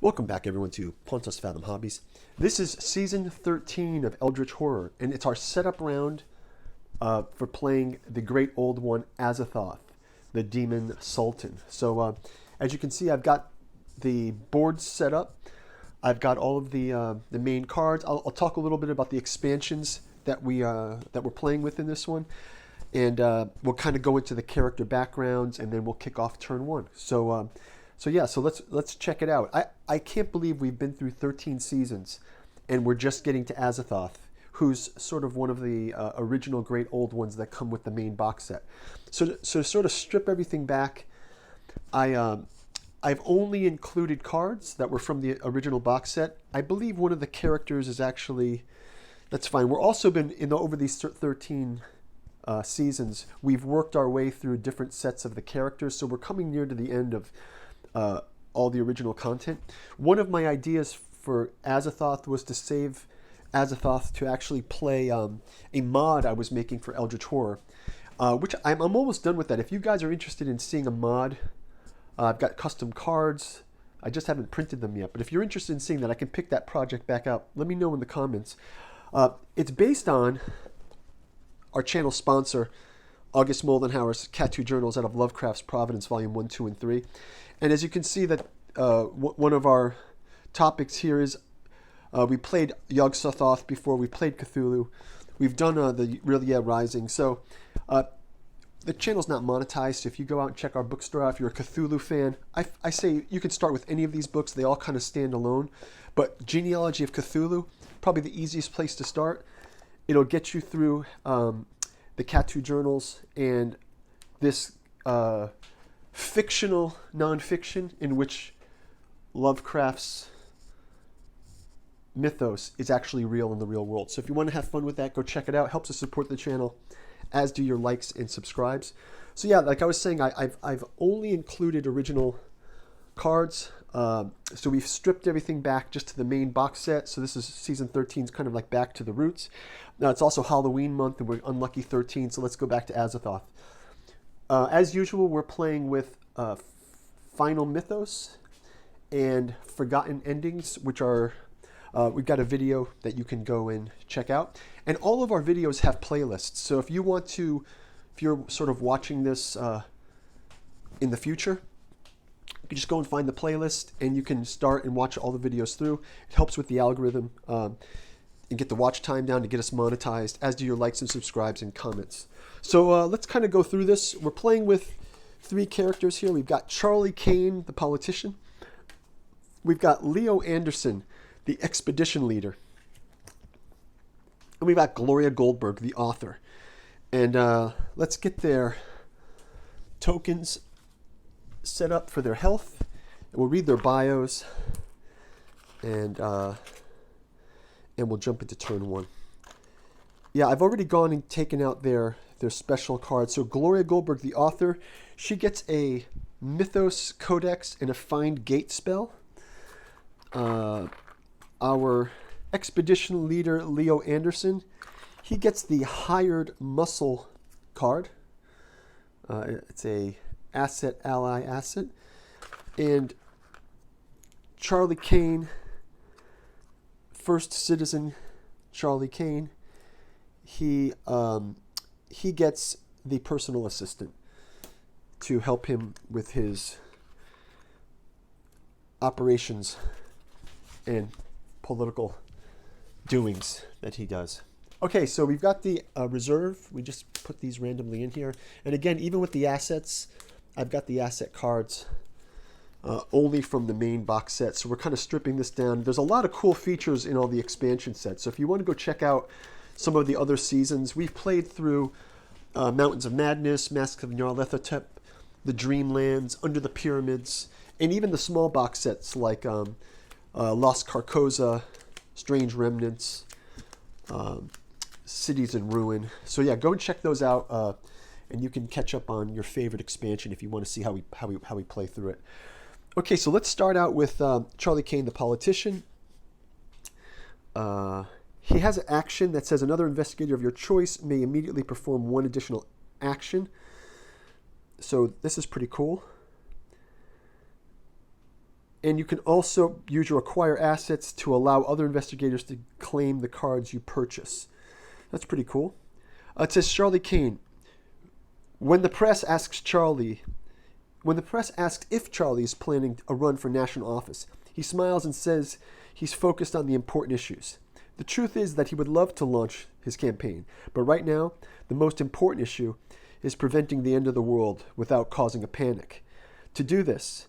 Welcome back, everyone, to Pontos Fathom Hobbies. This is Season 13 of Eldritch Horror, and it's our setup round for playing the great old one, Azathoth, the Demon Sultan. So, as you can see, I've got the board set up. I've got all of the main cards. I'll talk a little bit about the expansions that we're playing with in this one, and we'll kind of go into the character backgrounds, and then we'll kick off turn one. So let's check it out. I can't believe we've been through 13 seasons, and we're just getting to Azathoth, who's sort of one of the original great old ones that come with the main box set. So to sort of strip everything back, I've only included cards that were from the original box set. I believe one of the characters is actually, that's fine. We're also been over these 13 seasons, we've worked our way through different sets of the characters, so we're coming near to the end of all the original content. One of my ideas for Azathoth was to save Azathoth to actually play a mod I was making for Eldritch Horror, which I'm almost done with that. If you guys are interested in seeing a mod, I've got custom cards. I just haven't printed them yet, but if you're interested in seeing that, I can pick that project back up. Let me know in the comments. It's based on our channel sponsor, August Moldenhauer's Cat 2 Journals out of Lovecraft's Providence, Volume 1, 2, and 3. And as you can see, that one of our topics here is we played Yog-Sothoth before, we played Cthulhu. We've done the Relia Rising. So the channel's not monetized, so if you go out and check our bookstore out, if you're a Cthulhu fan, I say you can start with any of these books. They all kind of stand alone. But Genealogy of Cthulhu, probably the easiest place to start. It'll get you through the Cat 2 Journals and this fictional nonfiction in which Lovecraft's mythos is actually real in the real world. So if you want to have fun with that, go check it out. It helps us support the channel, as do your likes and subscribes. So yeah, like I was saying, I've only included original cards. So we've stripped everything back just to the main box set. So this is Season 13's kind of like back to the roots. Now it's also Halloween month, and we're unlucky 13, so let's go back to Azathoth. As usual, we're playing with Final Mythos and Forgotten Endings, which are, we've got a video that you can go and check out. And all of our videos have playlists. So if you want to, if you're sort of watching this in the future, you can just go and find the playlist, and you can start and watch all the videos through. It helps with the algorithm and get the watch time down to get us monetized, as do your likes and subscribes and comments. So let's kind of go through this. We're playing with three characters here. We've got Charlie Kane, the politician. We've got Leo Anderson, the expedition leader. And we've got Gloria Goldberg, the author. And let's get their tokens set up for their health. And we'll read their bios. And we'll jump into turn one. Yeah, I've already gone and taken out their special cards. So Gloria Goldberg, the author, she gets a Mythos Codex and a Find Gate spell. Our expedition leader, Leo Anderson, he gets the Hired Muscle card. It's a asset, ally asset. And Charlie Kane, First Citizen Charlie Kane, he gets the personal assistant to help him with his operations and political doings that he does. Okay, so we've got the reserve. We just put these randomly in here. And again, even with the assets, I've got the asset cards only from the main box set. So we're kind of stripping this down. There's a lot of cool features in all the expansion sets. So if you want to go check out some of the other seasons, we've played through Mountains of Madness, Masks of Nyarlathotep, the Dreamlands, Under the Pyramids, and even the small box sets like Lost Carcosa, Strange Remnants, Cities in Ruin. So yeah, go and check those out, and you can catch up on your favorite expansion if you want to see how we play through it. Okay, so let's start out with Charlie Kane, the politician. He has an action that says another investigator of your choice may immediately perform one additional action. So this is pretty cool. And you can also use your acquire assets to allow other investigators to claim the cards you purchase. That's pretty cool. It says Charlie Kane. When the press asks if Charlie is planning a run for national office, he smiles and says he's focused on the important issues. The truth is that he would love to launch his campaign, but right now, the most important issue is preventing the end of the world without causing a panic. To do this,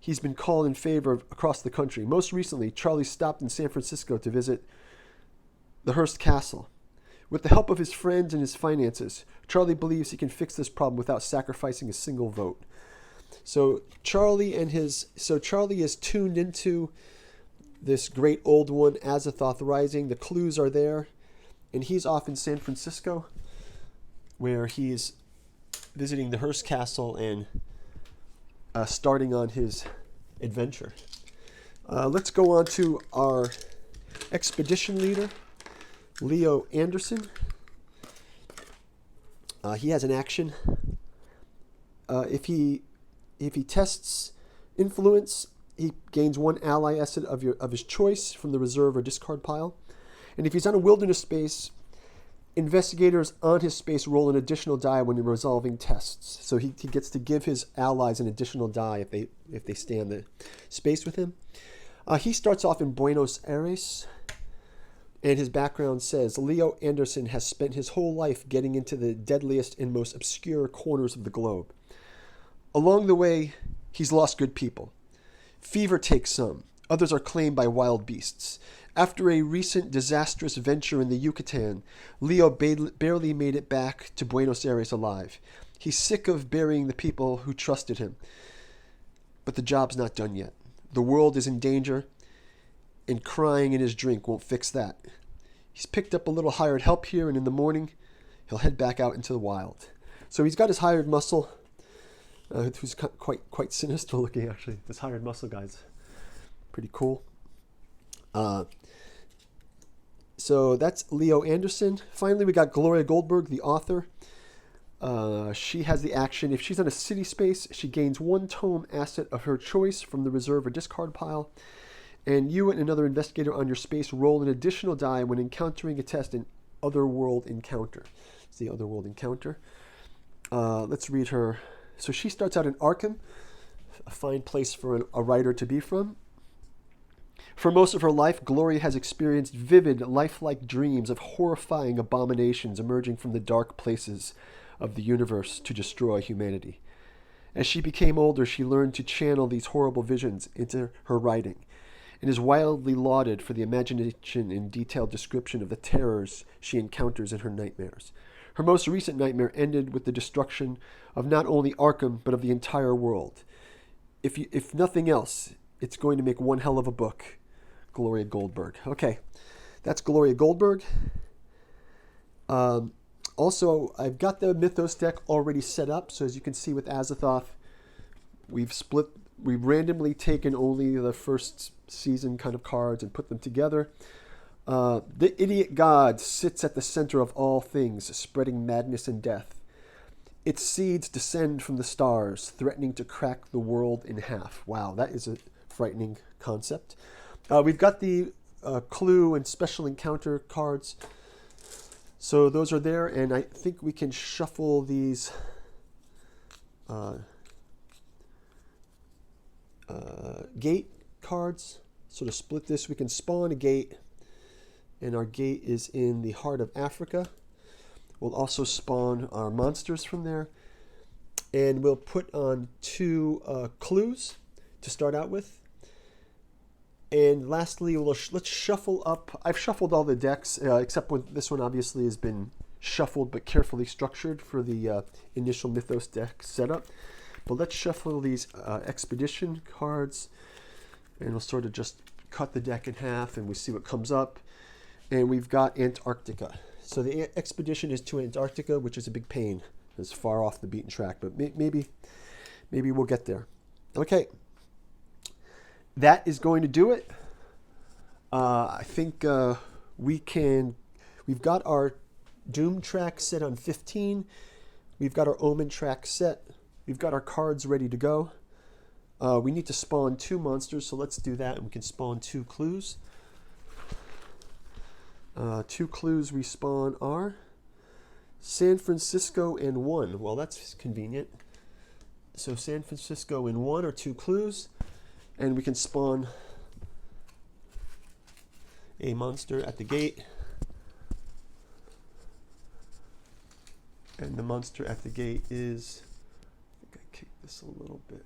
he's been called in favor across the country. Most recently, Charlie stopped in San Francisco to visit the Hearst Castle. With the help of his friends and his finances, Charlie believes he can fix this problem without sacrificing a single vote. So Charlie is tuned into this great old one, Azathoth Rising. The clues are there, and he's off in San Francisco, where he's visiting the Hearst Castle and starting on his adventure. Let's go on to our expedition leader, Leo Anderson. He has an action. If he tests influence, he gains one ally asset of his choice from the reserve or discard pile. And if he's on a wilderness space, investigators on his space roll an additional die when resolving tests. So he gets to give his allies an additional die if they stay on the space with him. He starts off in Buenos Aires, and his background says Leo Anderson has spent his whole life getting into the deadliest and most obscure corners of the globe. Along the way, he's lost good people. Fever takes some. Others are claimed by wild beasts. After a recent disastrous venture in the Yucatan, Leo barely made it back to Buenos Aires alive. He's sick of burying the people who trusted him. But the job's not done yet. The world is in danger, and crying in his drink won't fix that. He's picked up a little hired help here, and in the morning, he'll head back out into the wild. So he's got his hired muscle, who's quite sinister looking, actually. This hired muscle guy's pretty cool. So that's Leo Anderson. Finally, we got Gloria Goldberg, the author. She has the action. If she's on a city space, she gains one tome asset of her choice from the reserve or discard pile. And you and another investigator on your space roll an additional die when encountering a test in Otherworld Encounter. It's the Otherworld Encounter. Let's read her. So she starts out in Arkham, a fine place for a writer to be from. For most of her life, Gloria has experienced vivid, lifelike dreams of horrifying abominations emerging from the dark places of the universe to destroy humanity. As she became older, she learned to channel these horrible visions into her writing, and is wildly lauded for the imagination and detailed description of the terrors she encounters in her nightmares. Her most recent nightmare ended with the destruction of not only Arkham, but of the entire world. If nothing else, it's going to make one hell of a book. Gloria Goldberg. Okay, that's Gloria Goldberg. Also, I've got the Mythos deck already set up. So as you can see with Azathoth, we've randomly taken only the first season kind of cards and put them together. The idiot god sits at the center of all things, spreading madness and death. Its seeds descend from the stars, threatening to crack the world in half. Wow, that is a frightening concept. We've got the clue and special encounter cards. So those are there, and I think we can shuffle these gate cards. So to split this, we can spawn a gate, and our gate is in the heart of Africa. We'll also spawn our monsters from there, and we'll put on 2 clues to start out with. And lastly, let's shuffle up. I've shuffled all the decks, except when this one obviously has been shuffled but carefully structured for the initial Mythos deck setup. But let's shuffle these expedition cards, and we'll sort of just cut the deck in half, and we see what comes up. And we've got Antarctica. So the expedition is to Antarctica, which is a big pain. It's far off the beaten track, but maybe we'll get there. Okay. That is going to do it. I think we've got our Doom track set on 15. We've got our Omen track set. We've got our cards ready to go. We need to spawn 2 monsters, so let's do that, and we can spawn 2 clues. 2 clues we spawn are San Francisco and 1. Well, that's convenient. So San Francisco and 1 are 2 clues, and we can spawn a monster at the gate. And the monster at the gate is, I think I kicked this a little bit.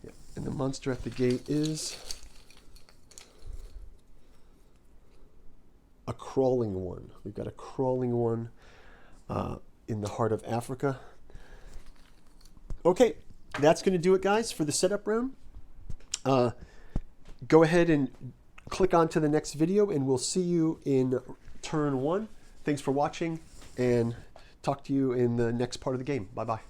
Yeah, and the monster at the gate is a crawling one. We've got a crawling one in the heart of Africa. Okay, that's going to do it, guys, for the setup round. Go ahead and click on to the next video, and we'll see you in turn 1. Thanks for watching, and talk to you in the next part of the game. Bye-bye.